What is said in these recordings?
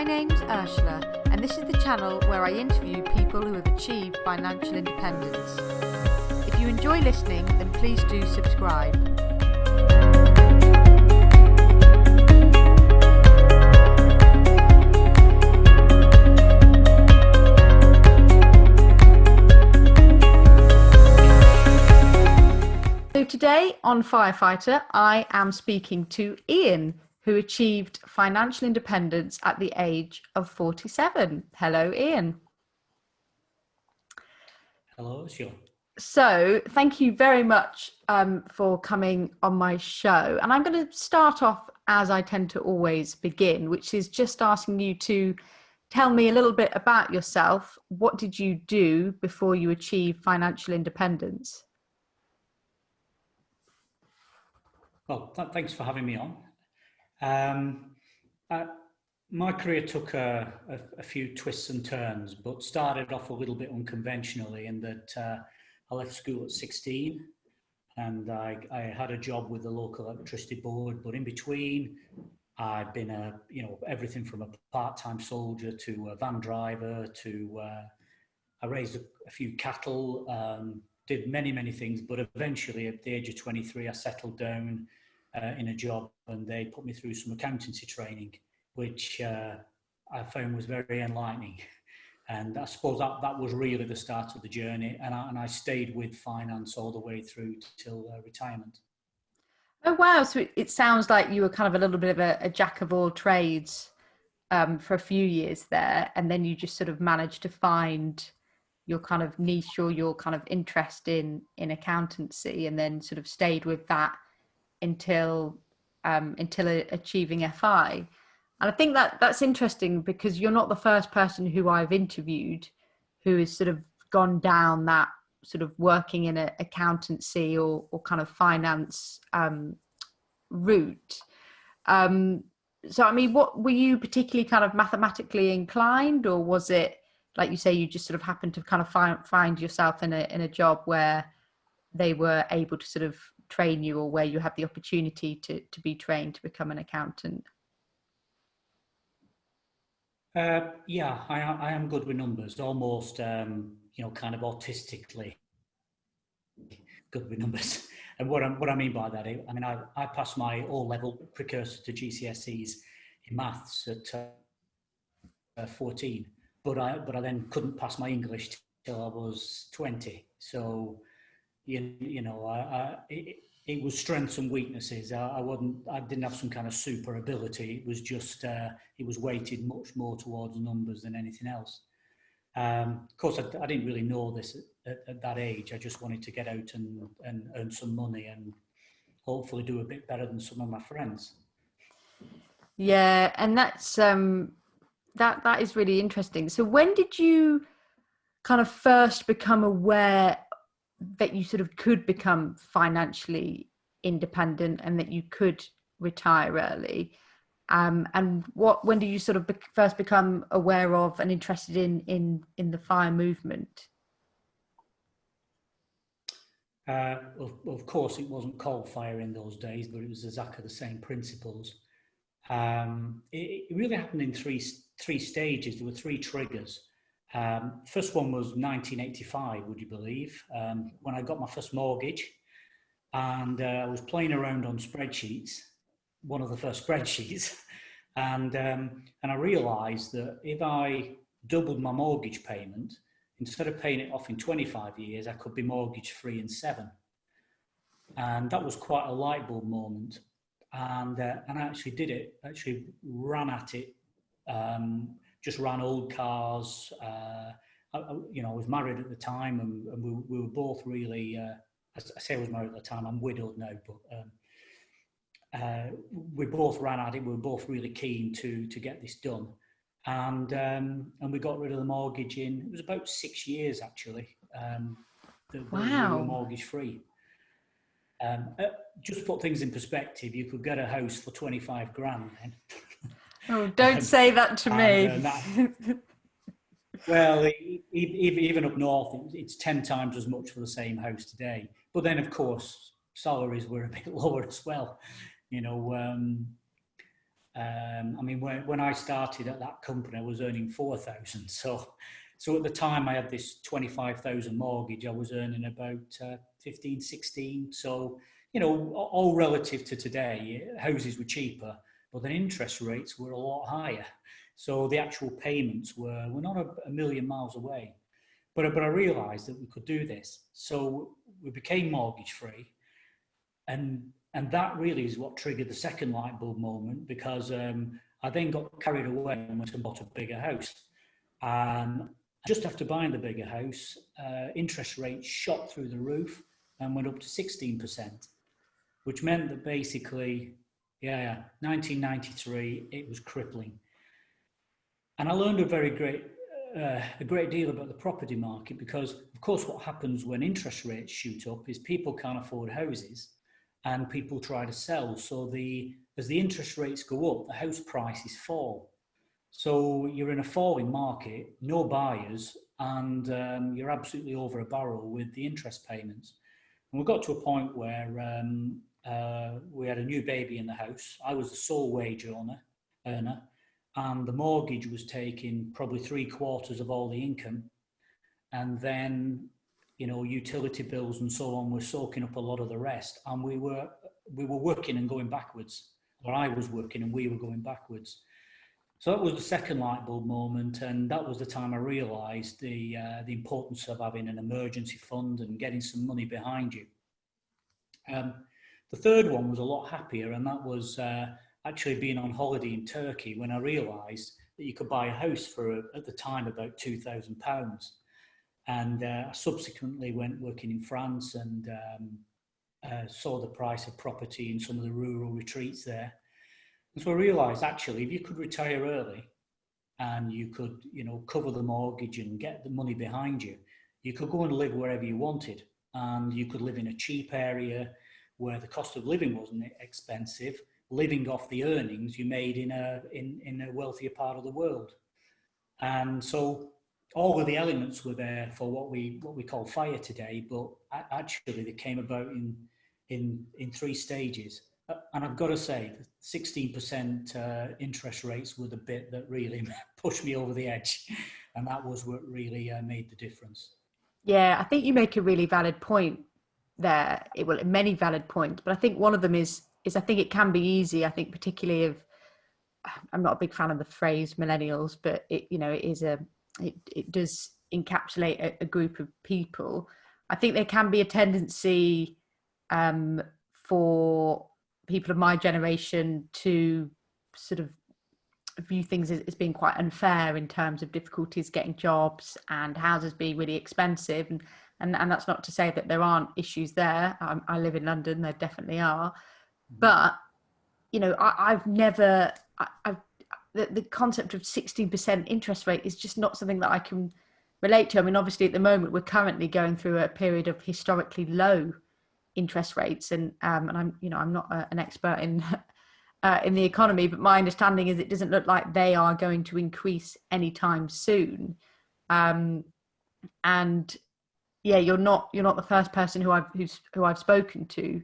My name's Ursula, and this is the channel where I interview people who have achieved financial independence. If you enjoy listening, then please do subscribe. So today on Firefighter, I am speaking to Ian, who achieved financial independence at the age of 47. Hello, Ian. Hello, sure. So thank you very much for coming on my show. And I'm going to start off as I tend to always begin, which is just asking you to tell me a little bit about yourself. What did you do before you achieved financial independence? Well, thanks for having me on. My career took a few twists and turns, but started off a little bit unconventionally in that I left school at 16 and I had a job with the local electricity board, but in between I'd been everything from a part-time soldier to a van driver to I raised a few cattle, did many things, but eventually at the age of 23 I settled down in a job and they put me through some accountancy training, which I found was very enlightening. And I suppose that was really the start of the journey, and I stayed with finance all the way through till retirement. Oh, wow. So it sounds like you were kind of a little bit of a jack of all trades for a few years there, and then you just sort of managed to find your kind of niche or your kind of interest in accountancy, and then sort of stayed with that until achieving FI. And I think that's interesting because you're not the first person who I've interviewed who has sort of gone down that sort of working in an accountancy or kind of finance route. So, I mean, what were you particularly kind of mathematically inclined, or was it, like you say, you just sort of happened to kind of find yourself in a job where they were able to sort of train you, or where you had the opportunity to be trained to become an accountant? Yeah, I am good with numbers, almost, kind of autistically good with numbers. And what I mean by that, I mean, I passed my O-level precursor to GCSEs in maths at 14, but I then couldn't pass my English till I was 20. So, it was strengths and weaknesses. I didn't have some kind of super ability. It was just, it was weighted much more towards numbers than anything else. Of course, I didn't really know this at that age. I just wanted to get out and earn some money and hopefully do a bit better than some of my friends. Yeah, and that's that is really interesting. So when did you kind of first become aware that you sort of could become financially independent and that you could retire early? And when did you sort of first become aware of and interested in the FIRE movement? Of course, it wasn't called FIRE in those days, but it was exactly the same principles. It really happened in three stages. There were three triggers. First one was 1985, would you believe, when I got my first mortgage, and I was playing around on spreadsheets, one of the first spreadsheets, and I realised that if I doubled my mortgage payment, instead of paying it off in 25 years, I could be mortgage free in 7. And that was quite a light bulb moment. And I actually did it, actually ran at it, just ran old cars. I was married at the time, and we were both really, I say I was married at the time, I'm widowed now, but we both ran at it. We were both really keen to get this done. And we got rid of the mortgage it was about 6 years actually, that Wow. we were mortgage free. Just to put things in perspective, you could get a house for 25 grand then. Oh, don't say that to me. Well, even up north, it's 10 times as much for the same house today. But then, of course, salaries were a bit lower as well. I mean, when I started at that company, I was earning 4,000. So at the time I had this 25,000 mortgage, I was earning about 15, 16. So, you know, all relative to today, houses were cheaper, but the interest rates were a lot higher. So the actual payments were not a million miles away. But I realised that we could do this. So we became mortgage free, and that really is what triggered the second light bulb moment, because I then got carried away and went and bought a bigger house. Just after buying the bigger house, interest rates shot through the roof and went up to 16%, which meant that basically, 1993, it was crippling. And I learned a great deal about the property market, because, of course, what happens when interest rates shoot up is people can't afford houses and people try to sell. So as the interest rates go up, the house prices fall. So you're in a falling market, no buyers, and you're absolutely over a barrel with the interest payments. And we got to a point where we had a new baby in the house. I was the sole wage earner, and the mortgage was taking probably 3/4 of all the income. And then, you know, utility bills and so on were soaking up a lot of the rest. And we were working and going backwards, or I was working and we were going backwards. So that was the second light bulb moment, and that was the time I realised the importance of having an emergency fund and getting some money behind you. The third one was a lot happier, and that was actually being on holiday in Turkey, when I realised that you could buy a house for, at the time, about £2,000. And I subsequently went working in France and saw the price of property in some of the rural retreats there. And so I realised, actually, if you could retire early and you could, you know, cover the mortgage and get the money behind you, you could go and live wherever you wanted. And you could live in a cheap area where the cost of living wasn't expensive, living off the earnings you made in a wealthier part of the world. And so all of the elements were there for what we call FIRE today, but actually they came about in three stages. And I've got to say, 16% interest rates were the bit that really pushed me over the edge, and that was what really made the difference. Yeah, I think you make a really valid point there. Well, many valid points, but I think one of them is I think it can be easy. I think particularly if I'm not a big fan of the phrase millennials, but it does encapsulate a group of people. I think there can be a tendency for people of my generation to sort of view things as being quite unfair in terms of difficulties getting jobs and houses being really expensive, and that's not to say that there aren't issues there. I live in London, there definitely are, but you know, I've never the concept of 16% interest rate is just not something that I can relate to. I mean, obviously at the moment we're currently going through a period of historically low interest rates, and I'm not an expert in the economy, but my understanding is it doesn't look like they are going to increase anytime soon. And yeah, you're not the first person who I've spoken to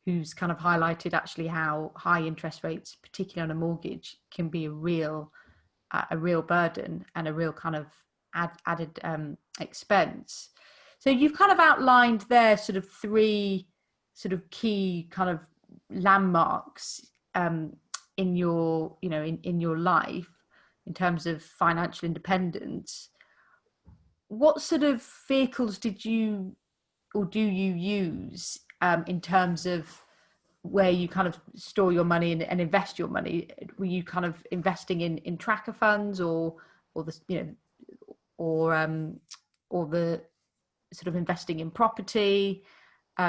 who's kind of highlighted actually how high interest rates, particularly on a mortgage, can be a real burden and a real kind of added expense. So you've kind of outlined there sort of three sort of key kind of landmarks in your in your life in terms of financial independence. What sort of vehicles did you or do you use in terms of where you kind of store your money and invest your money? Were you kind of investing in tracker funds or the or the sort of investing in property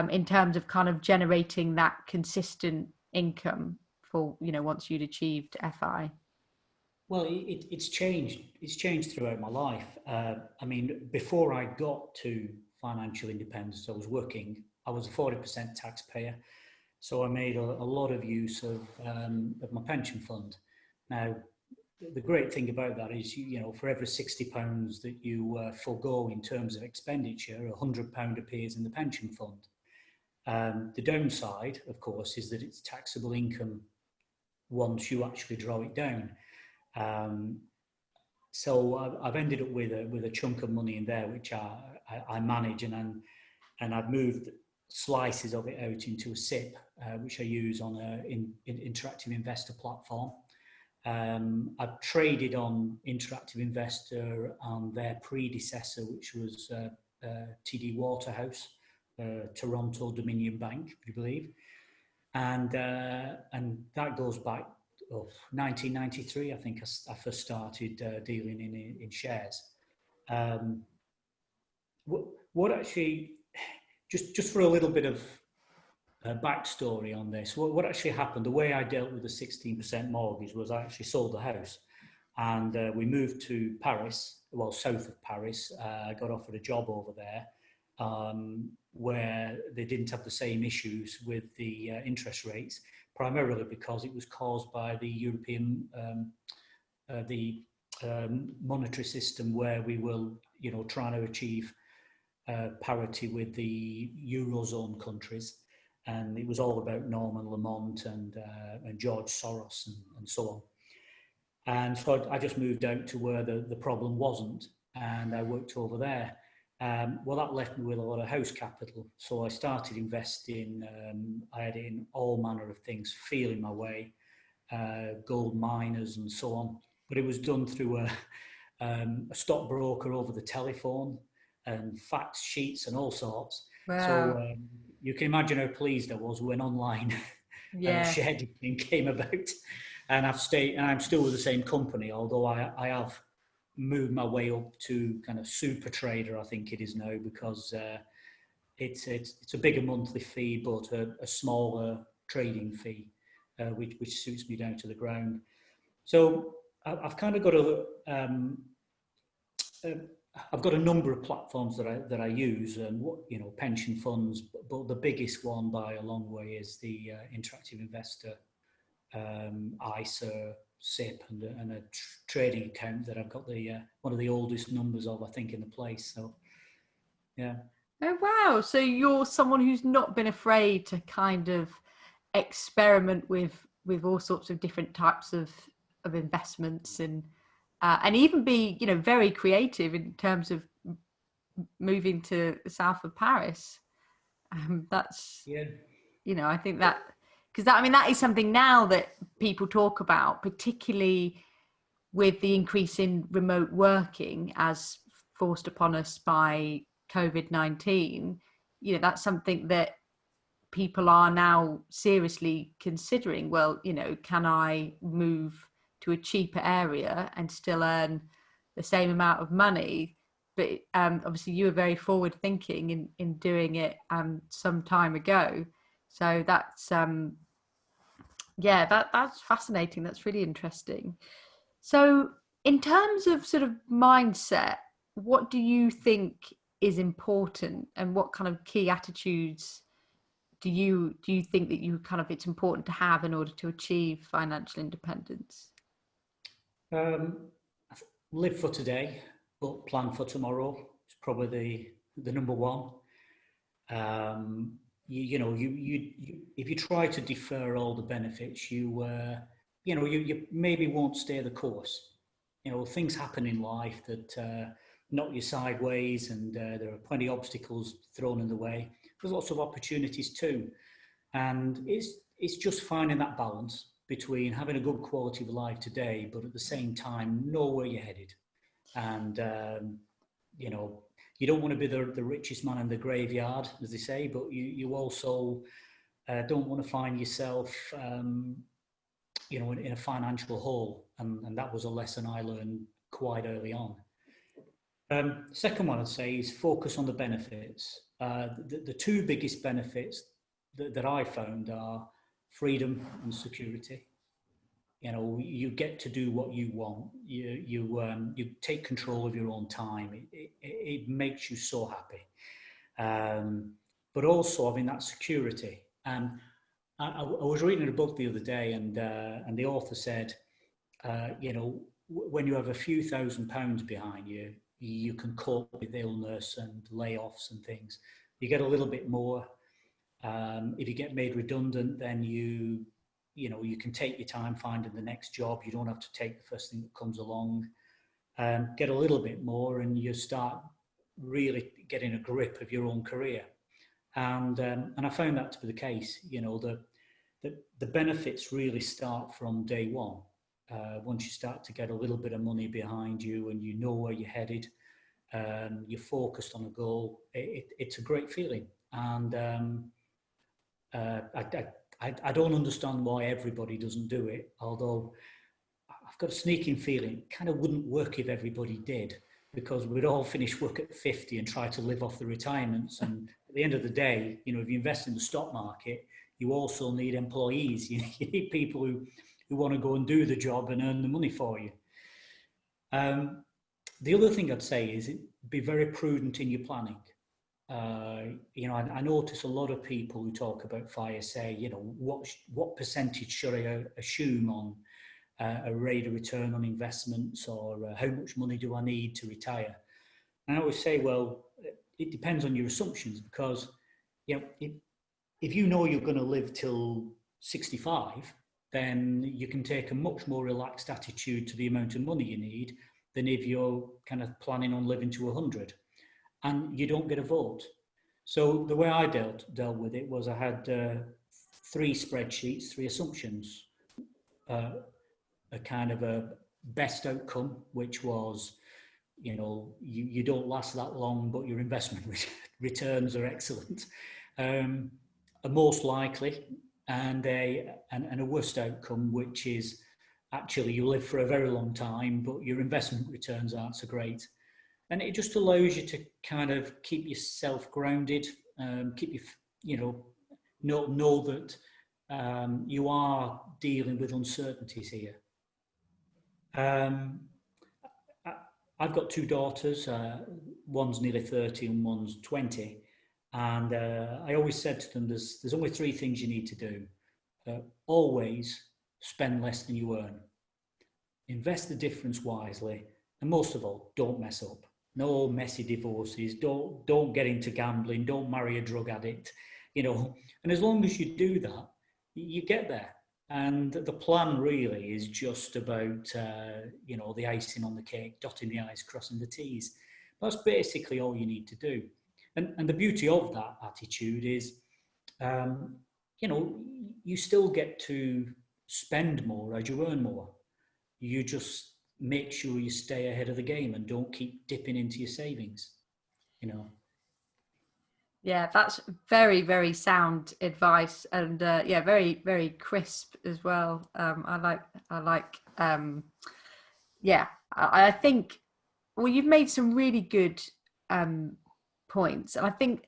in terms of kind of generating that consistent income for, you know, once you'd achieved FI? Well, it's changed. It's changed throughout my life. I mean, before I got to financial independence, I was working. I was a 40% taxpayer, so I made a lot of use of my pension fund. Now, the great thing about that is, you know, for every £60 that you forego in terms of expenditure, £100 appears in the pension fund. The downside, of course, is that it's taxable income once you actually draw it down. Um, so I've ended up with a chunk of money in there, which I manage, and I've moved slices of it out into a SIP, which I use on an interactive investor platform. I've traded on Interactive Investor and their predecessor, which was TD Waterhouse, Toronto Dominion Bank, I believe, and that goes back 1993. I think I first started dealing in shares. What actually, just for a little bit of backstory on this, what actually happened, the way I dealt with the 16% mortgage was I actually sold the house, and we moved to Paris, well, south of Paris. I got offered a job over there, where they didn't have the same issues with the interest rates, primarily because it was caused by the European monetary system, where we were, trying to achieve parity with the Eurozone countries. And it was all about Norman Lamont and George Soros and so on. And so I just moved out to where the problem wasn't, and I worked over there. Well, that left me with a lot of house capital. So I started investing. I had in all manner of things, feeling my way, gold miners and so on. But it was done through a stockbroker over the telephone, and fact sheets and all sorts. Wow. So you can imagine how pleased I was when online Yeah. share dealing came about. And I'm still with the same company, although I have moved my way up to kind of super trader, I think it is now, because it's a bigger monthly fee, but a smaller trading fee, which suits me down to the ground. So I've kind of got I've got a number of platforms that I use, and pension funds, but the biggest one by a long way is the Interactive Investor ISA, SIP, and a trading account that I've got the one of the oldest numbers of, I think, in the place. So yeah. Oh wow! So you're someone who's not been afraid to kind of experiment with all sorts of different types of investments, and even be very creative in terms of moving to the south of Paris. That's Yeah. I think that, because that is something now that people talk about, particularly with the increase in remote working as forced upon us by COVID-19. That's something that people are now seriously considering. Well, can I move to a cheaper area and still earn the same amount of money? But obviously you were very forward thinking in doing it some time ago. So that's that's fascinating. That's really interesting. So in terms of sort of mindset, what do you think is important, and what kind of key attitudes do you think that it's important to have in order to achieve financial independence? Um, Live for today, but plan for tomorrow. It's probably the number one. If you try to defer all the benefits, you maybe won't stay the course. Things happen in life that knock you sideways, and there are plenty of obstacles thrown in the way. There's lots of opportunities too, and it's just finding that balance between having a good quality of life today, but at the same time know where you're headed. And you know, you don't want to be the richest man in the graveyard, as they say, but you also don't want to find yourself, in a financial hole. And that was a lesson I learned quite early on. Second one I'd say is focus on the benefits. The two biggest benefits that I found are freedom and security. You get to do what you want. You take control of your own time. It makes you so happy. But also having that security. And I was reading a book the other day, and the author said, when you have a few £1,000s behind you, you can cope with illness and layoffs and things. You get a little bit more. If you get made redundant, then you you can take your time finding the next job. You don't have to take the first thing that comes along. Get a little bit more, and you start really getting a grip of your own career. And I found that to be the case. The benefits really start from day one. Once you start to get a little bit of money behind you and you know where you're headed, you're focused on a goal, it's a great feeling. And I don't understand why everybody doesn't do it, although I've got a sneaking feeling it kind of wouldn't work if everybody did, because we'd all finish work at 50 and try to live off the retirements. And at the end of the day, if you invest in the stock market, you also need employees. You need people who want to go and do the job and earn the money for you. The other thing I'd say is be very prudent in your planning. I notice a lot of people who talk about FIRE say, what percentage should I assume on a rate of return on investments, or how much money do I need to retire? And I always say, well, it depends on your assumptions, because if you know you're going to live till 65, then you can take a much more relaxed attitude to the amount of money you need than if you're kind of planning on living to 100 and you don't get a vote. So the way I dealt with it was I had 3 spreadsheets, 3 assumptions. A kind of a best outcome, which was, you don't last that long, but your investment returns are excellent. A most likely, and a worst outcome, which is actually you live for a very long time, but your investment returns aren't so great. And it just allows you to kind of keep yourself grounded, keep you, know that you are dealing with uncertainties here. I've got 2 daughters. One's nearly 30 and one's 20. And I always said to them, there's only 3 things you need to do. Always spend less than you earn. Invest the difference wisely. And most of all, don't mess up. No messy divorces. Don't get into gambling. Don't marry a drug addict. And as long as you do that, you get there. And the plan really is just about, the icing on the cake, dotting the I's, crossing the T's. That's basically all you need to do. And the beauty of that attitude is, you still get to spend more as you earn more. You just make sure you stay ahead of the game and don't keep dipping into your savings, Yeah, that's very, very sound advice, and very, very crisp as well. I think, well, you've made some really good points, and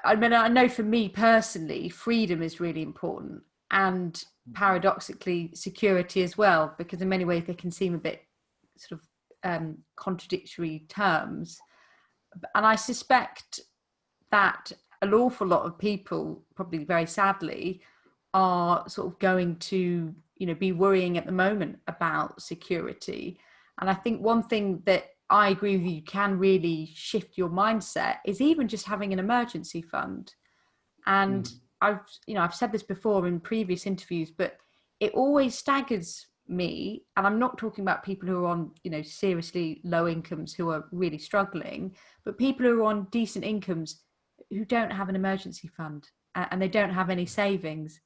I know for me personally, freedom is really important, and paradoxically, security as well, because in many ways they can seem a bit sort of contradictory terms, and I suspect that an awful lot of people, probably very sadly, are sort of going to, be worrying at the moment about security. And I think one thing that I agree with you can really shift your mindset is even just having an emergency fund. And I've said this before in previous interviews, but it always staggers me, and I'm not talking about people who are on, seriously low incomes who are really struggling, but people who are on decent incomes who don't have an emergency fund and they don't have any savings.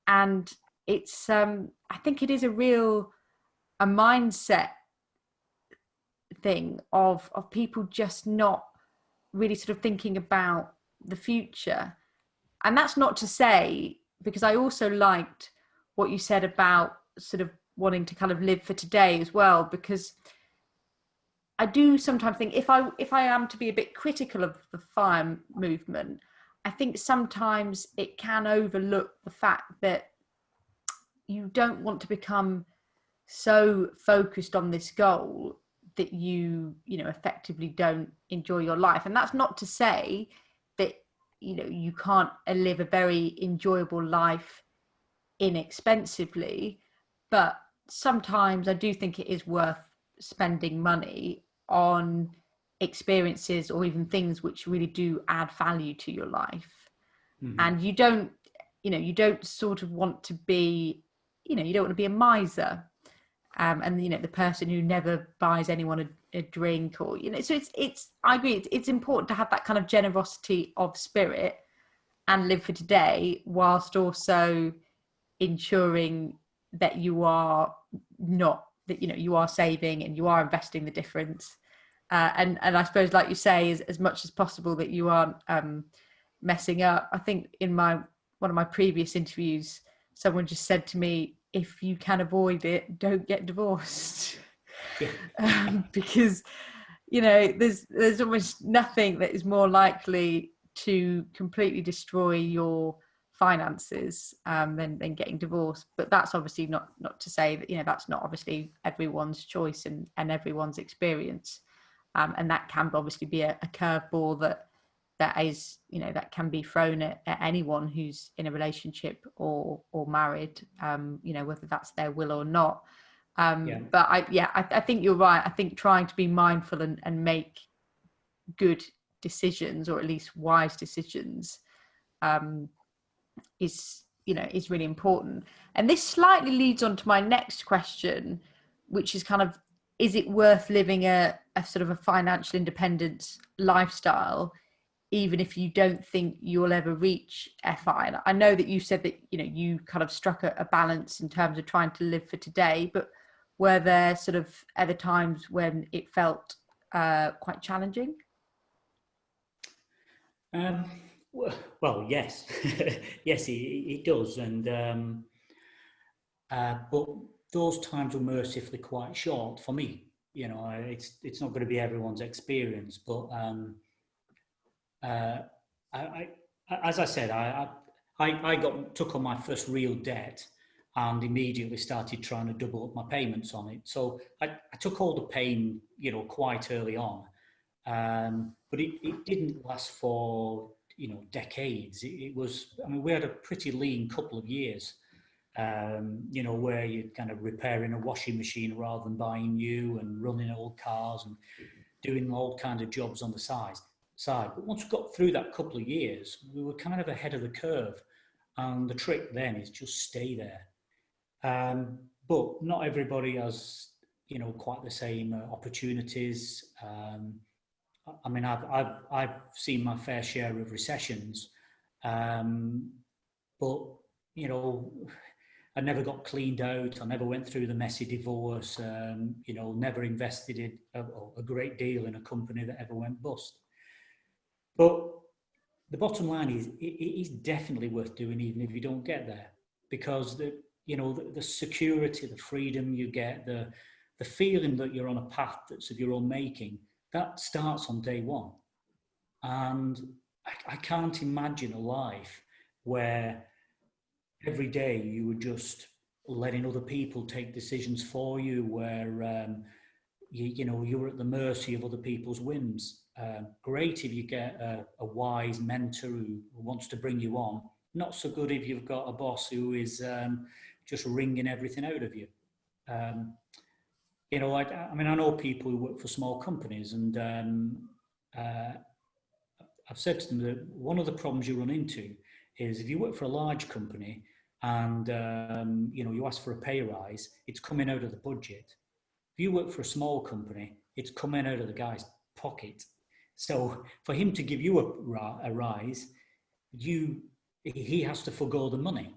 And it's I think it is a mindset thing of people just not really sort of thinking about the future. And that's not to say, because I also liked what you said about sort of wanting to kind of live for today as well, because I do sometimes think if I am to be a bit critical of the FIRE movement, I think sometimes it can overlook the fact that you don't want to become so focused on this goal that you effectively don't enjoy your life. And that's not to say that you can't live a very enjoyable life inexpensively, but sometimes I do think it is worth spending money on experiences or even things which really do add value to your life. And you don't you don't sort of want to be, you don't want to be a miser. And the person who never buys anyone a drink, or so it's I agree, it's important to have that kind of generosity of spirit and live for today, whilst also ensuring that you are not, that you are saving and you are investing the difference. And I suppose, like you say, as much as possible that you aren't messing up. I think in one of my previous interviews, someone just said to me, if you can avoid it, don't get divorced. Yeah. Because there's almost nothing that is more likely to completely destroy your finances than getting divorced. But that's obviously not to say that that's not obviously everyone's choice and everyone's experience. And that can obviously be a curveball that is that can be thrown at anyone who's in a relationship or married, whether that's their will or not. But I think you're right. I think trying to be mindful and make good decisions, or at least wise decisions, is really important. And this slightly leads on to my next question, which is kind of, is it worth living a sort of a financial independence lifestyle, even if you don't think you'll ever reach FI? And I know that you said that you kind of struck a balance in terms of trying to live for today, but were there sort of other times when it felt quite challenging? Well, yes, yes, it does, and but those times were mercifully quite short for me. It's not going to be everyone's experience, but uh, I, as I said, I took on my first real debt and immediately started trying to double up my payments on it. So I took all the pain, quite early on, but it didn't last for decades. It was, I mean, we had a pretty lean couple of years, where you're kind of repairing a washing machine rather than buying new, and running old cars and doing all kinds of jobs on the side. But once we got through that couple of years, we were kind of ahead of the curve. And the trick then is just stay there. But not everybody has, quite the same opportunities. I mean, I've seen my fair share of recessions, um, but I never got cleaned out. I never went through the messy divorce. Never invested in a great deal in a company that ever went bust. But the bottom line is, it is definitely worth doing, even if you don't get there, because the security, the freedom you get, the feeling that you're on a path that's of your own making, that starts on day one. And I can't imagine a life where every day you were just letting other people take decisions for you, where you were at the mercy of other people's whims. Great if you get a wise mentor who wants to bring you on. Not so good if you've got a boss who is just wringing everything out of you. I mean, I know people who work for small companies, and I've said to them that one of the problems you run into is, if you work for a large company and you ask for a pay rise, it's coming out of the budget. If you work for a small company, it's coming out of the guy's pocket. So for him to give you a rise, he has to forgo the money.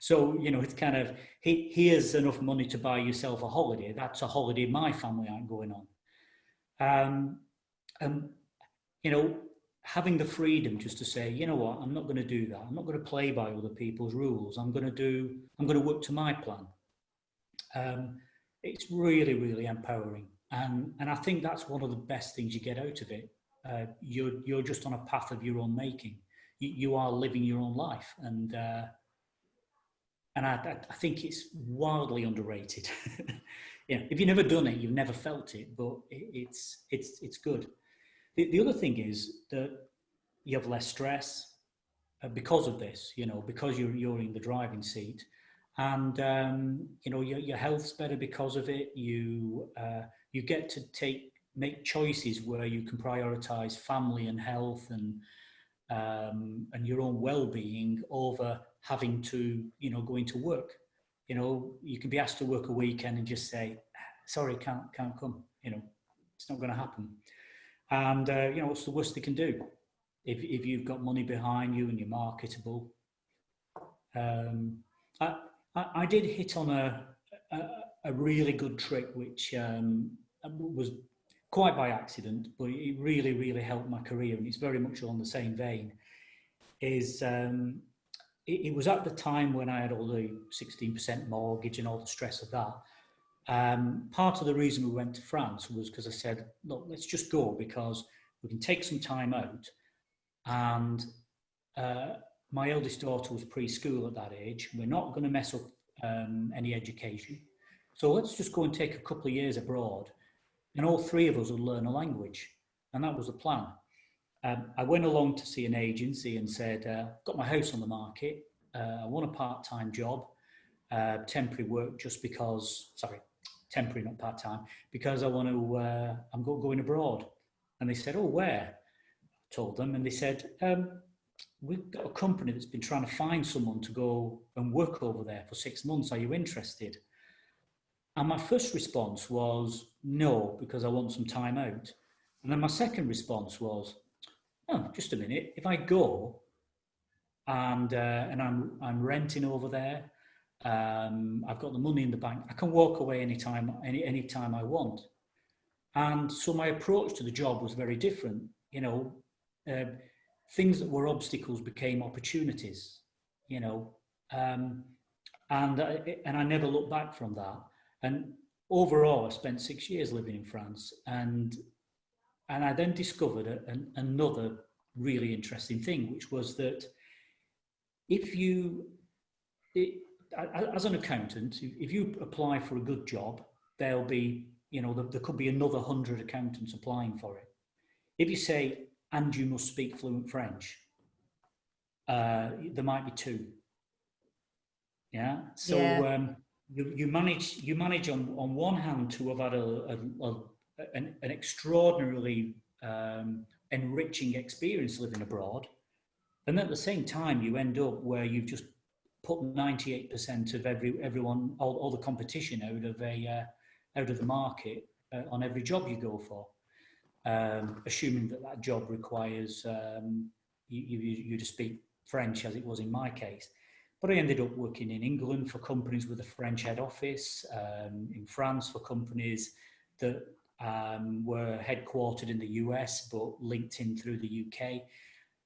So it's kind of, here's enough money to buy yourself a holiday. That's a holiday my family aren't going on. Um, having the freedom just to say, you know what, I'm not going to do that. I'm not going to play by other people's rules. I'm going to work to my plan. It's really, really empowering. And I think that's one of the best things you get out of it. You're just on a path of your own making. You are living your own life. And I think it's wildly underrated. If you've never done it, you've never felt it, but it's good. The other thing is that you have less stress because of this, because you're in the driving seat, and your health's better because of it. You get to make choices where you can prioritize family and health, and and your own well-being over having to, go into work. You can be asked to work a weekend and just say, sorry, can't come. It's not going to happen. And, what's the worst they can do? If you've got money behind you and you're marketable. I did hit on a really good trick, which was quite by accident, but it really, really helped my career, and it's very much on the same vein. It was at the time when I had all the 16% mortgage and all the stress of that. Part of the reason we went to France was because I said, look, let's just go because we can take some time out. And my eldest daughter was preschool at that age. We're not going to mess up any education. So let's just go and take a couple of years abroad, and all three of us will learn a language. And that was the plan. I went along to see an agency and said, got my house on the market. I want a part-time job, temporary work just because, sorry, temporary, not part-time, because I'm going abroad. And they said, oh, where? I told them, and they said, we've got a company that's been trying to find someone to go and work over there for 6 months. Are you interested? And my first response was no, because I want some time out. And then my second response was, oh, just a minute. If I go and I'm renting over there, I've got the money in the bank, I can walk away anytime I want. And so my approach to the job was very different. Things that were obstacles became opportunities. And I never looked back from that. And overall, I spent 6 years living in France, and I then discovered another really interesting thing, which was that as an accountant, if you apply for a good job, there'll be, there could be another 100 accountants applying for it. If you say, and you must speak fluent French, there might be two. Yeah. So Yeah. you manage on one hand to have had an extraordinarily enriching experience living abroad, and at the same time you end up where you've just put 98% of everyone, all the competition out of the market on every job you go for, assuming that job requires you to speak French, as it was in my case. But I ended up working in England for companies with a French head office, in France for companies that were headquartered in the US but linked in through the UK.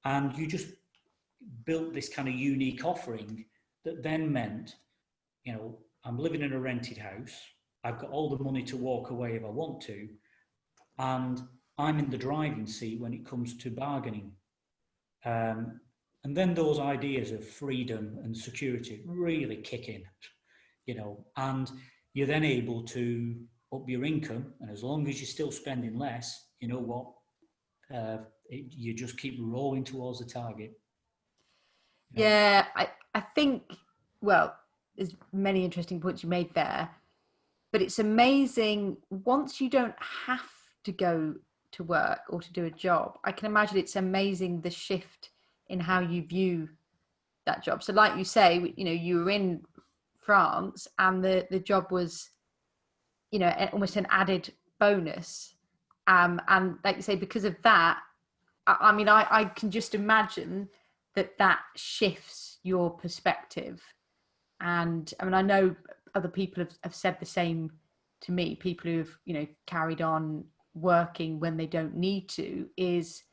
And you just built this kind of unique offering that then meant, I'm living in a rented house, I've got all the money to walk away if I want to, and I'm in the driving seat when it comes to bargaining. And then those ideas of freedom and security really kick in, and you're then able to up your income. And as long as you're still spending less, you know what, you just keep rolling towards the target. Yeah, I think, well, there's many interesting points you made there, but it's amazing once you don't have to go to work or to do a job. I can imagine it's amazing the shift in how you view that job. So like you say, you were in France and the job was, almost an added bonus. And like you say, because of that, I can just imagine that shifts your perspective. And I know other people have said the same to me, people who've, carried on working when they don't need to, is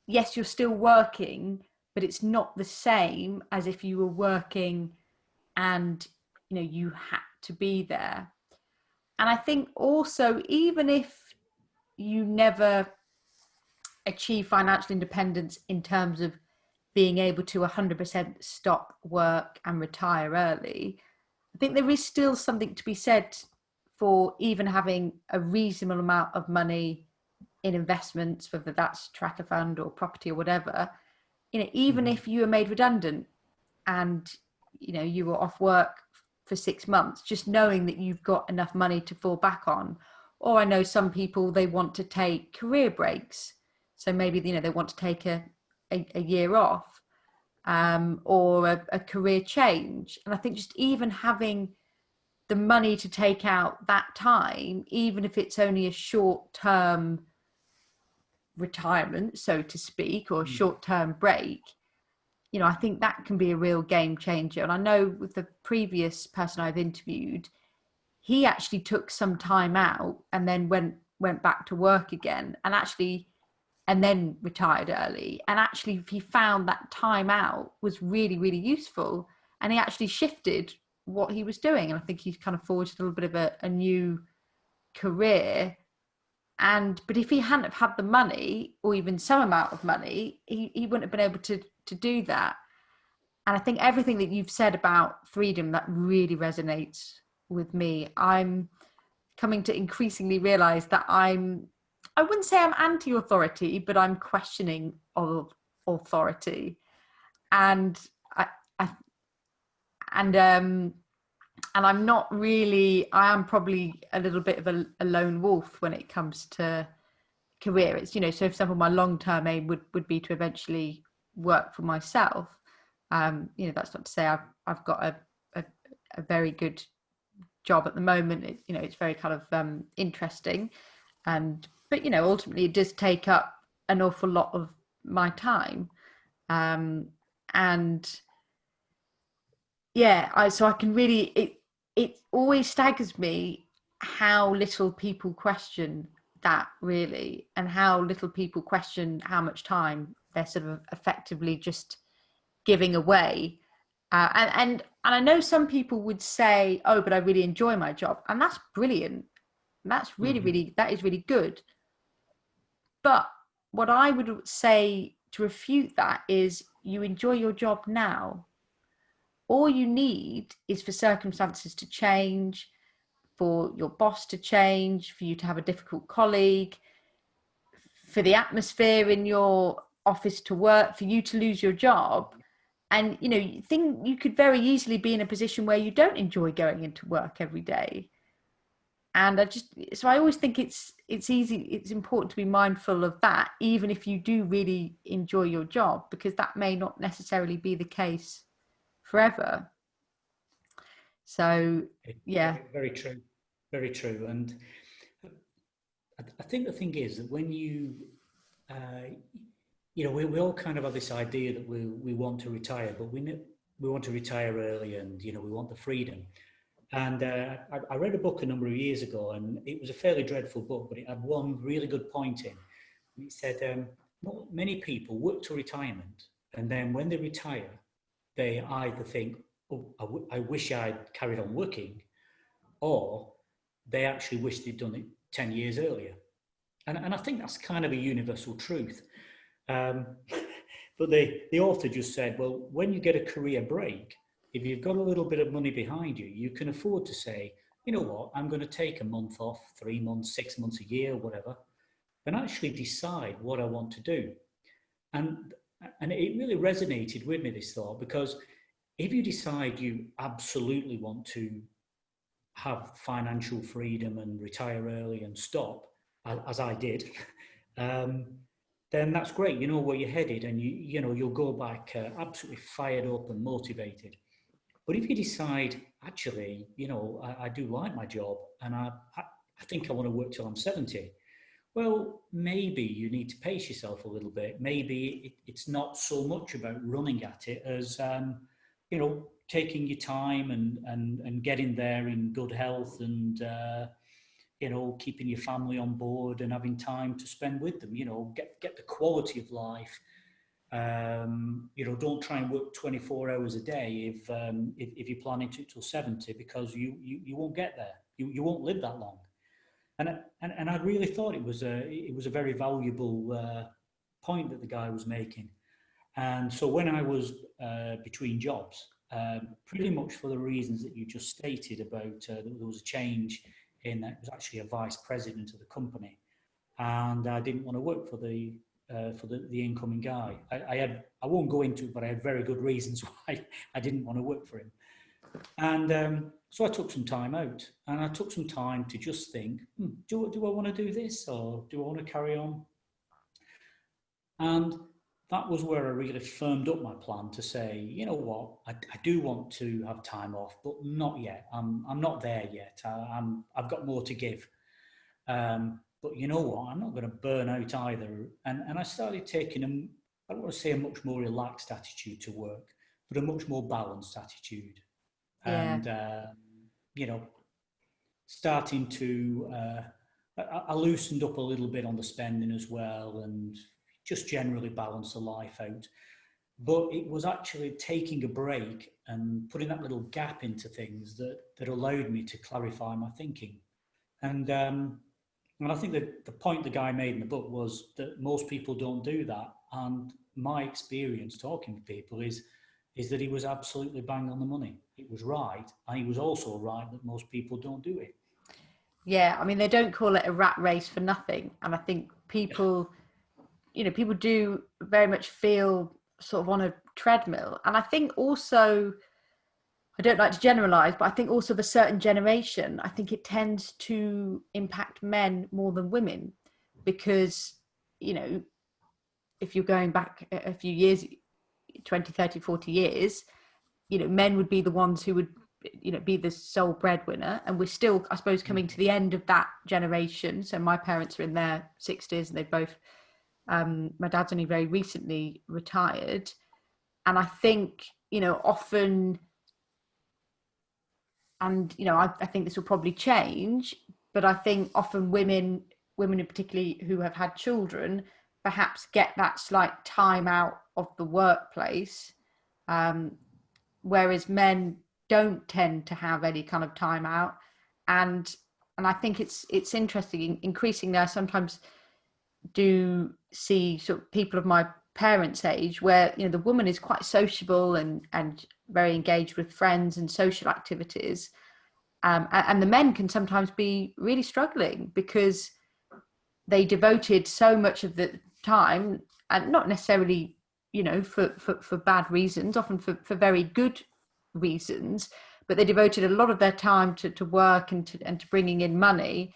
yes, you're still working, but it's not the same as if you were working and, you had to be there. And I think also, even if you never achieve financial independence in terms of being able to 100% stop work and retire early, I think there is still something to be said for even having a reasonable amount of money in investments, whether that's tracker fund or property or whatever, even if you were made redundant and, you were off work for 6 months, just knowing that you've got enough money to fall back on. Or I know some people, they want to take career breaks. So maybe, they want to take a a year off, or a career change. And I think just even having the money to take out that time, even if it's only a short term retirement, so to speak, or a short term break, you know, I think that can be a real game changer. And I know with the previous person I've interviewed, he actually took some time out and then went back to work again, and then retired early. And actually, he found that time out was really, really useful. And he actually shifted what he was doing. And I think he's kind of forged a little bit of a new career. But if he hadn't have had the money, or even some amount of money, he wouldn't have been able to do that. And I think everything that you've said about freedom, that really resonates with me. I'm coming to increasingly realize that I wouldn't say I'm anti-authority, but I'm questioning of authority. And I, I and I'm not really, I am probably a little bit of a lone wolf when it comes to career. It's, you know, so for example, my long-term aim would be to eventually work for myself. You know, that's not to say I've got a very good job at the moment. You know, it's very kind of interesting, but you know, ultimately it does take up an awful lot of my time, and yeah, so I can really, it always staggers me how little people question that, really, and how little people question how much time they're sort of effectively just giving away. And I know some people would say, "Oh, but I really enjoy my job," and that's brilliant. That's really, really, that is really good. But what I would say to refute that is, you enjoy your job now. All you need is for circumstances to change, for your boss to change, for you to have a difficult colleague, for the atmosphere in your office to work, for you to lose your job. And you know, you could very easily be in a position where you don't enjoy going into work every day. And I always think it's important to be mindful of that, even if you do really enjoy your job, because that may not necessarily be the case forever. So yeah. Very true, very true. And I think the thing is that when uh, you know, we all kind of have this idea that we want to retire, but we want to retire early, and you know, we want the freedom. And I read a book a number of years ago, and it was a fairly dreadful book, but it had one really good point in. And it said, many people work to retirement, and then when they retire, they either think, "Oh, I wish I'd carried on working," or they actually wish they'd done it 10 years earlier. And I think that's kind of a universal truth. Um, but the author just said, well, when you get a career break, if you've got a little bit of money behind you, you can afford to say, you know what, I'm going to take a month off, 3 months, 6 months, a year, whatever, and actually decide what I want to do. And and it really resonated with me, this thought, because if you decide you absolutely want to have financial freedom and retire early and stop, as I did, um, then that's great. You know where you're headed, and you know you'll go back absolutely fired up and motivated. But if you decide, actually, you know, I do like my job, and I think I want to work till I'm 70. Well, maybe you need to pace yourself a little bit. Maybe it's not so much about running at it as, you know, taking your time and getting there in good health, and, you know, keeping your family on board and having time to spend with them. You know, get the quality of life. You know, don't try and work 24 hours a day if you're planning to till 70, because you won't get there. You won't live that long. And I really thought it was a very valuable point that the guy was making. And so when I was between jobs, pretty much for the reasons that you just stated about there was a change in that, it was actually a vice president of the company, and I didn't want to work for the incoming guy. I won't go into it, but I had very good reasons why I didn't want to work for him. And so I took some time out, and I took some time to just think, do I want to do this, or do I want to carry on? And that was where I really firmed up my plan to say, you know what, I do want to have time off, but not yet. I'm not there yet. I've got more to give. But you know what, I'm not going to burn out either. And I started taking I don't want to say a much more relaxed attitude to work, but a much more balanced attitude. Yeah. And you know, starting to I loosened up a little bit on the spending as well, and just generally balance the life out. But it was actually taking a break and putting that little gap into things that allowed me to clarify my thinking. And and I think that the point the guy made in the book was that most people don't do that. And my experience talking to people is that he was absolutely bang on the money. It was right, and he was also right that most people don't do it. Yeah, I mean, they don't call it a rat race for nothing. And I think people, people do very much feel sort of on a treadmill. And I think also, I don't like to generalize, but I think also of a certain generation, I think it tends to impact men more than women because, you know, if you're going back a few years, 20, 30, 40 years, men would be the ones who would, be the sole breadwinner. And we're still, I suppose, coming to the end of that generation. So my parents are in their 60s and they both, my dad's only very recently retired. And I think, often, and, I think this will probably change, but I think often women particularly who have had children, perhaps get that slight time out of the workplace, whereas men don't tend to have any kind of time out. And and I think it's interesting. Increasingly, I sometimes do see sort of people of my parents' age where the woman is quite sociable and very engaged with friends and social activities, and the men can sometimes be really struggling because they devoted so much of the time, and not necessarily for bad reasons, often for very good reasons, but they devoted a lot of their time to work and to bringing in money.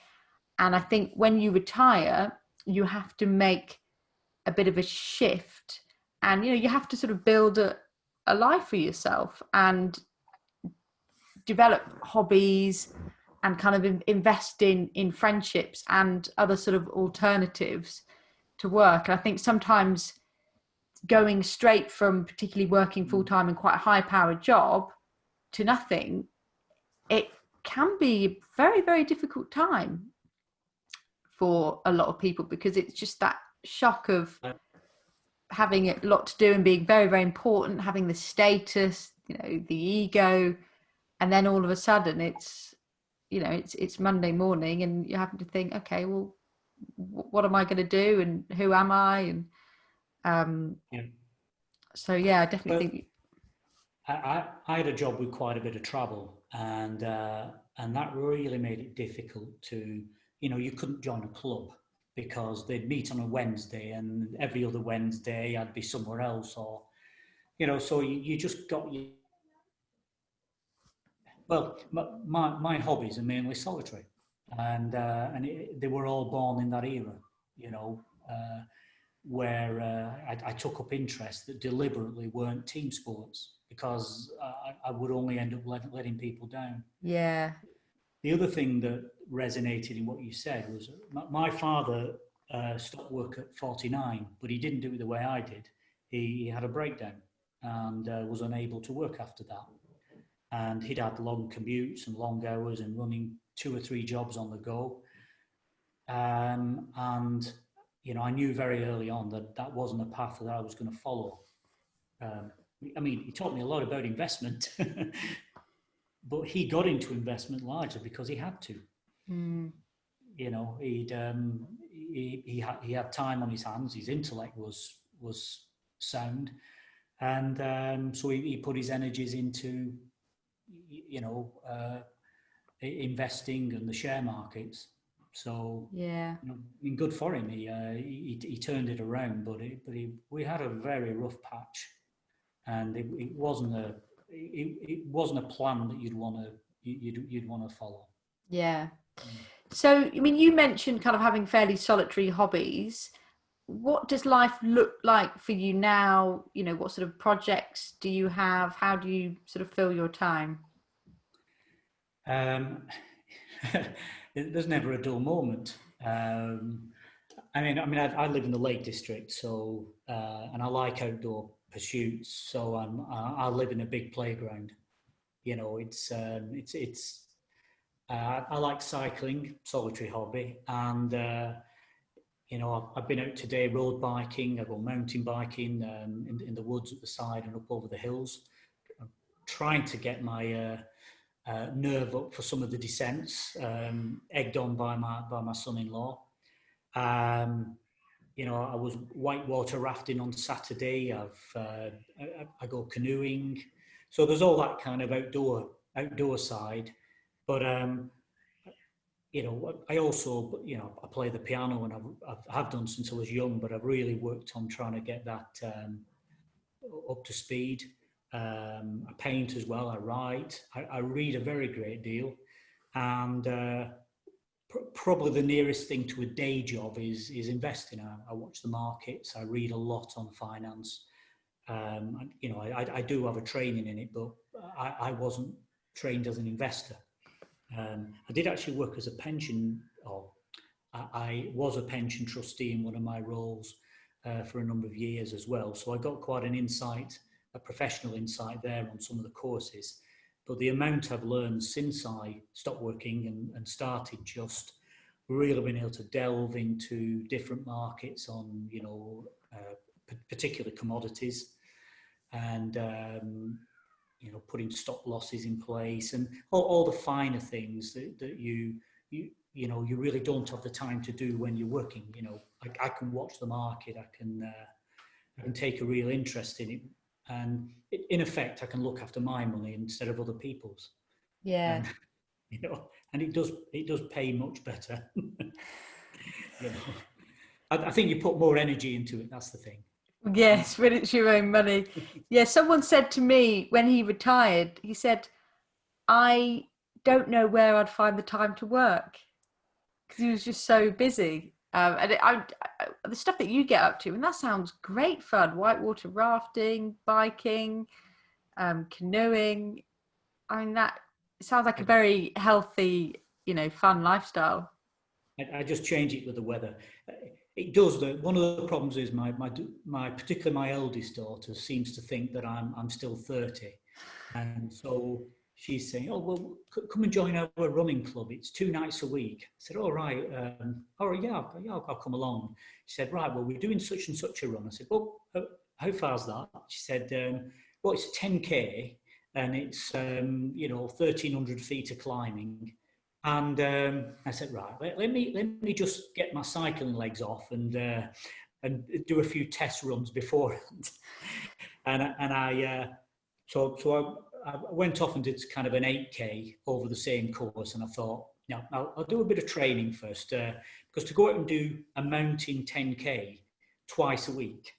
And I think when you retire, you have to make a bit of a shift, and you have to sort of build a life for yourself and develop hobbies and kind of invest in friendships and other sort of alternatives to work. And I think sometimes going straight from particularly working full time in quite a high powered job to nothing, it can be a very, very difficult time for a lot of people, because it's just that shock of having a lot to do and being very, very important, having the status, the ego, and then all of a sudden it's Monday morning and you're having to think, okay, well, what am I going to do and who am I? And Yeah. so yeah, I definitely But think. I had a job with quite a bit of travel, and that really made it difficult to, you couldn't join a club because they'd meet on a Wednesday, and every other Wednesday I'd be somewhere else, or so you just got you. Well, my hobbies are mainly solitary, and they were all born in that era, you know. Where I took up interests that deliberately weren't team sports because I would only end up letting people down. Yeah. The other thing that resonated in what you said was my father stopped work at 49, but he didn't do it the way I did. He had a breakdown and was unable to work after that. And he'd had long commutes and long hours and running 2 or 3 jobs on the go. And I knew very early on that that wasn't a path that I was going to follow. Um, I mean, he taught me a lot about investment, but he got into investment largely because he had to. Mm. He had time on his hands. His intellect was sound, and so he put his energies into investing and the share markets. So, Yeah. good for him. He turned it around, but we had a very rough patch, and it wasn't a plan that you'd want to follow. Yeah. Mm. So, I mean, you mentioned kind of having fairly solitary hobbies. what does life look like for you now? You know, what sort of projects do you have? How do you sort of fill your time? Um, there's never a dull moment. I live in the Lake District, so and I like outdoor pursuits. So I live in a big playground. You know, it's. I like cycling, solitary hobby, and you know, I've been out today road biking. I go mountain biking in the woods at the side and up over the hills. I'm trying to get my nerve up for some of the descents, egged on by my son-in-law. Um, you know, I was whitewater rafting on Saturday. I go canoeing, so there's all that kind of outdoor side. But you know, I also, you know, I play the piano, and I've done since I was young, but I've really worked on trying to get that up to speed. I paint as well. I write. I read a very great deal, and probably the nearest thing to a day job is investing. I watch the markets. I read a lot on finance. You know, I do have a training in it, but I wasn't trained as an investor. I did actually work as a pension, or I was a pension trustee in one of my roles for a number of years as well. So I got quite an insight, a professional insight there on some of the courses. But the amount I've learned since I stopped working and started just really being able to delve into different markets on, you know, particular commodities, and you know, putting stop losses in place, and all the finer things that you know, you really don't have the time to do when you're working. You know, I can watch the market, I can take a real interest in it, and in effect I can look after my money instead of other people's. Yeah. And you know, and it does pay much better. You know, I think you put more energy into it. That's the thing. Yes, when it's your own money. Yeah, someone said to me when he retired, he said, I don't know where I'd find the time to work because he was just so busy. The stuff that you get up to, and that sounds great fun: whitewater rafting, biking, canoeing. I mean, that sounds like a very healthy, you know, fun lifestyle. I just change it with the weather. It does. One of the problems is my particularly my eldest daughter seems to think that I'm still 30, and so she's saying, "Oh well, come and join our running club. It's 2 nights a week." I said, all right, yeah, I'll come along." She said, "Right, well, we're doing such and such a run." I said, "Well, how far's that?" She said, "Well, it's 10K, and it's you know, 1,300 feet of climbing." And I said, "Right, let me just get my cycling legs off and do a few test runs beforehand." And I went off and did kind of an 8K over the same course, and I thought, no, I'll do a bit of training first, because to go out and do a mountain 10K twice a week,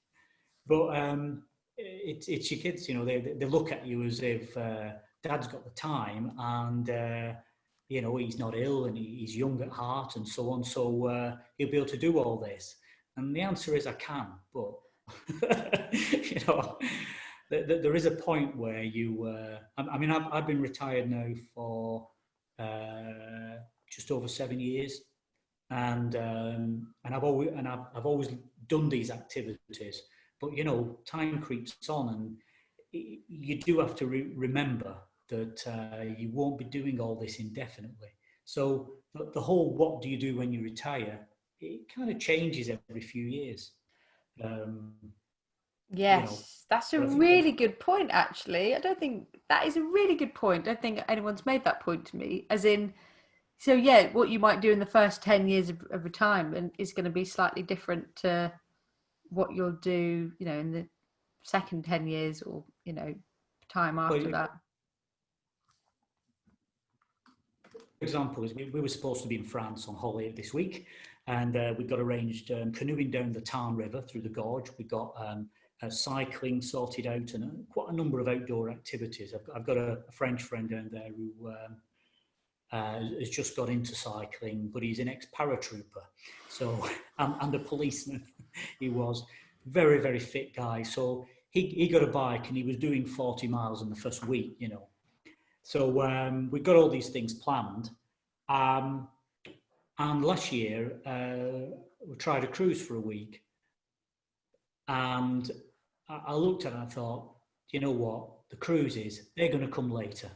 but it's your kids, you know, they look at you as if dad's got the time, and you know, he's not ill, and he's young at heart, and so on, so he'll be able to do all this. And the answer is I can, but you know, there is a point where you. I mean, I've been retired now for just over 7 years, and I've always done these activities, but you know, time creeps on, and you do have to remember that you won't be doing all this indefinitely. So the whole "what do you do when you retire" it kind of changes every few years. Um, you know, Yes, that's a but I think really good point, actually. I don't think that is a really good point. I don't think anyone's made that point to me. As in, so yeah, what you might do in the first 10 years of retirement is going to be slightly different to what you'll do, you know, in the second 10 years or, you know, time after well, that. example is we were supposed to be in France on holiday this week, and we got arranged canoeing down the Tarn River through the gorge. We got cycling sorted out, and quite a number of outdoor activities. I've got a French friend down there who has just got into cycling, but he's an ex-paratrooper, so and a policeman. He was very, very fit guy. So he got a bike and he was doing 40 miles in the first week, you know. So we got all these things planned. And last year, we tried a cruise for a week. And I looked at it and I thought, you know what? The cruises, they're going to come later.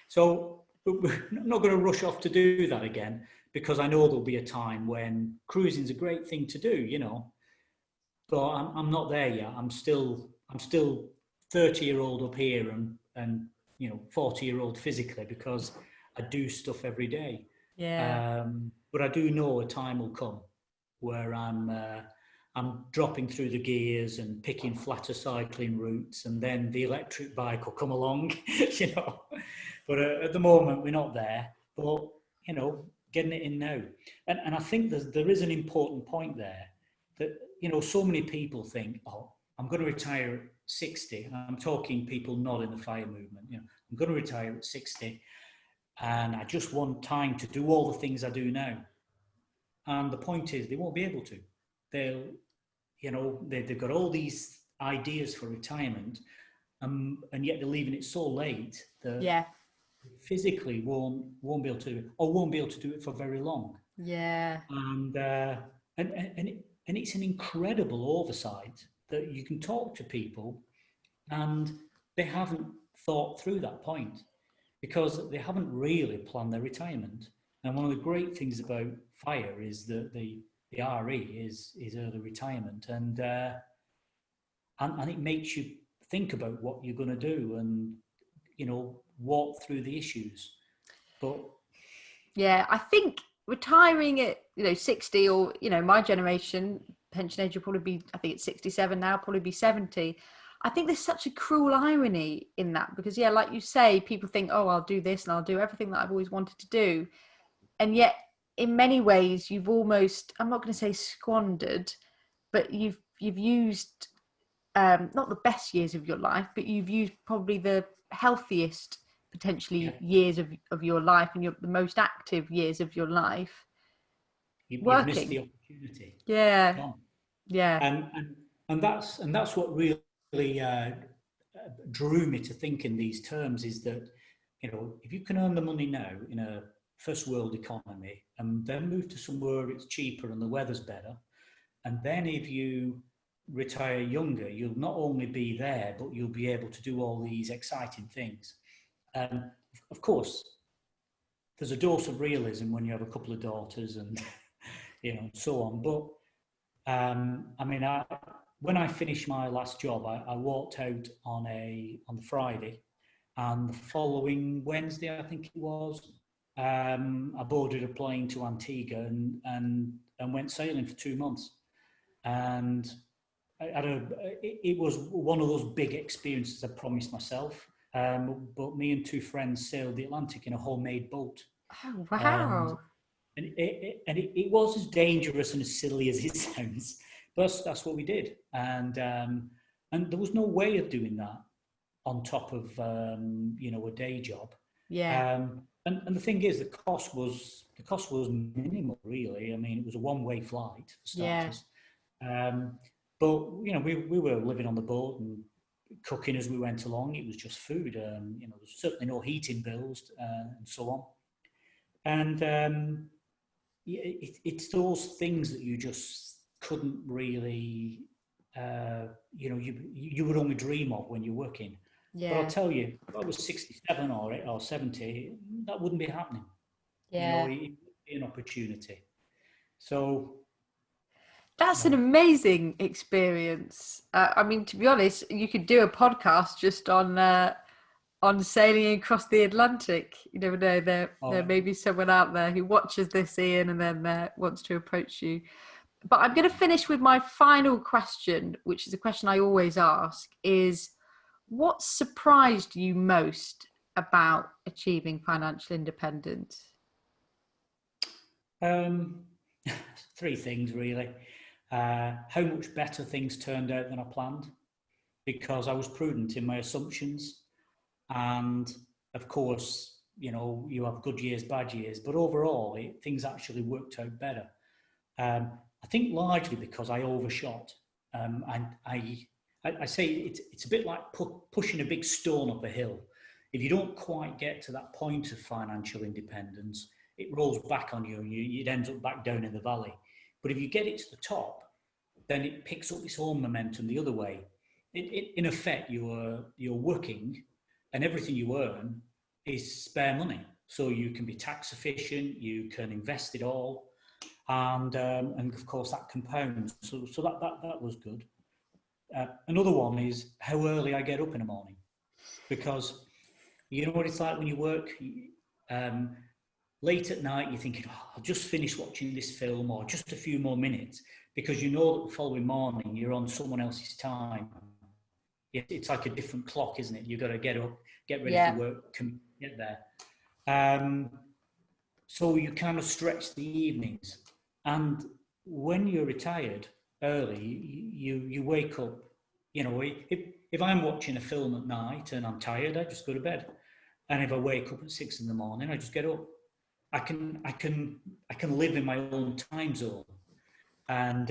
So we're not going to rush off to do that again, because I know there'll be a time when cruising's a great thing to do, you know. But I'm not there yet. I'm still 30-year-old up here and 40-year-old physically, because I do stuff every day. Yeah. But I do know a time will come where I'm dropping through the gears and picking flatter cycling routes, and then the electric bike will come along, you know. But at the moment, we're not there. But, you know, getting it in now. And I think there is an important point there that, you know, so many people think, oh, I'm going to retire at 60. I'm talking people not in the fire movement. You know, I'm going to retire at 60 and I just want time to do all the things I do now. And the point is, they won't be able to. They've got all these ideas for retirement, and yet they're leaving it so late that Yeah. physically won't be able to do it, or won't be able to do it for very long. Yeah. And it's an incredible oversight that you can talk to people and they haven't thought through that point, because they haven't really planned their retirement. And one of the great things about fire is that the RE is early retirement, and it makes you think about what you're going to do and, you know, walk through the issues. But Yeah, I think retiring at 60, or my generation pension age will probably be, I think it's 67 now, probably be 70. I think there's such a cruel irony in that, because yeah, like you say, people think, oh, I'll do this and I'll do everything that I've always wanted to do, and yet in many ways you've almost, I'm not going to say squandered, but you've used not the best years of your life, but you've used probably the healthiest potentially yeah, years of your life, and the most active years of your life you've missed working. the opportunity. It's Yeah. gone. Yeah. And that's what really drew me to think in these terms, is that, you know, if you can earn the money now in a first world economy and then move to somewhere it's cheaper and the weather's better, and then if you retire younger, you'll not only be there, but you'll be able to do all these exciting things. Of course, there's a dose of realism when you have a couple of daughters and you know, so on. But I mean, when I finished my last job, I walked out on the Friday, and the following Wednesday, I think it was, I boarded a plane to Antigua and went sailing for 2 months. And it was one of those big experiences I promised myself. But me and two friends sailed the Atlantic in a homemade boat, Oh and wow. it was as dangerous and as silly as it sounds, but that's what we did. And there was no way of doing that on top of a day job. Yeah. And the thing is, the cost was minimal, really. I mean, it was a one-way flight for Yeah. starters. But you know, we were living on the boat and cooking as we went along. It was just food. There's certainly no heating bills and so on. And it's those things that you just couldn't really, you would only dream of when you're working. But I'll Yeah. tell you, if I was 67 or 70, that wouldn't be happening. You know, Yeah. it would be an opportunity. So, you That's an know, amazing experience. I mean, to be honest, you could do a podcast just on sailing across the Atlantic. You never know. There oh, may be someone out there who watches this, Ian, and then wants to approach you. But I'm going to finish with my final question, which is a question I always ask: is what surprised you most about achieving financial independence? um, three things really. How much better things turned out than I planned, because I was prudent in my assumptions. And of course, you have good years, bad years, but overall, things actually worked out better. I think largely because I overshot. And I say it's a bit like pushing a big stone up a hill. If you don't quite get to that point of financial independence, it rolls back on you and it ends up back down in the valley. But if you get it to the top, then it picks up its own momentum the other way. In effect, you're working, and everything you earn is spare money. So you can be tax efficient, you can invest it all, and of course that compounds. So that was good. Another one is how early I get up in the morning, because you know what it's like when you work late at night. You're thinking, oh, I'll just finish watching this film, or just a few more minutes, because you know that the following morning you're on someone else's time. It's like a different clock, isn't it? You've got to get up, get ready for work, get there. So you kind of stretch the evenings. And when you're retired early, you wake up, if I'm watching a film at night and I'm tired, I just go to bed. And if I wake up at 6 a.m, I just get up. I can live in my own time zone. And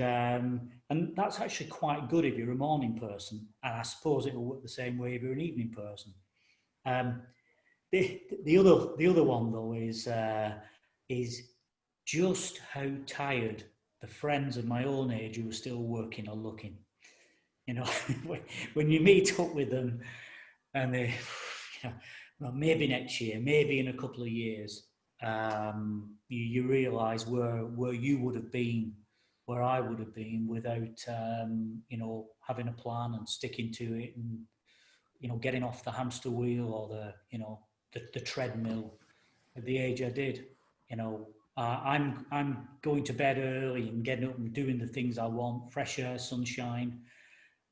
that's actually quite good if you're a morning person. And I suppose it will work the same way if you're an evening person. The other one though is just how tired the friends of my own age who are still working are looking. When you meet up with them, and they, well, maybe next year, maybe in a couple of years, you realise where you would have been, where I would have been without having a plan and sticking to it, and getting off the hamster wheel or the treadmill at the age I did. I'm going to bed early and getting up and doing the things I want, fresh air, sunshine,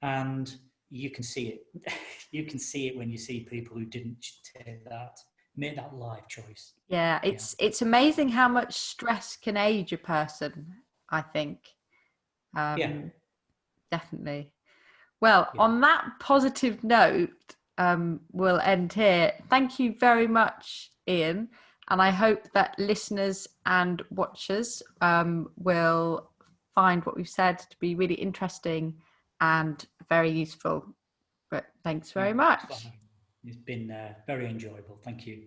and you can see it. You can see it when you see people who didn't make that life choice. Yeah, it's amazing how much stress can age a person, I think. Definitely. Well, on that positive note, we'll end here. Thank you very much, Ian. And I hope that listeners and watchers will find what we've said to be really interesting and very useful. But thanks very much. It's been very enjoyable. Thank you.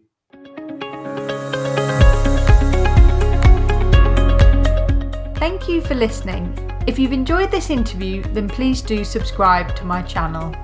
Thank you for listening. If you've enjoyed this interview, then please do subscribe to my channel.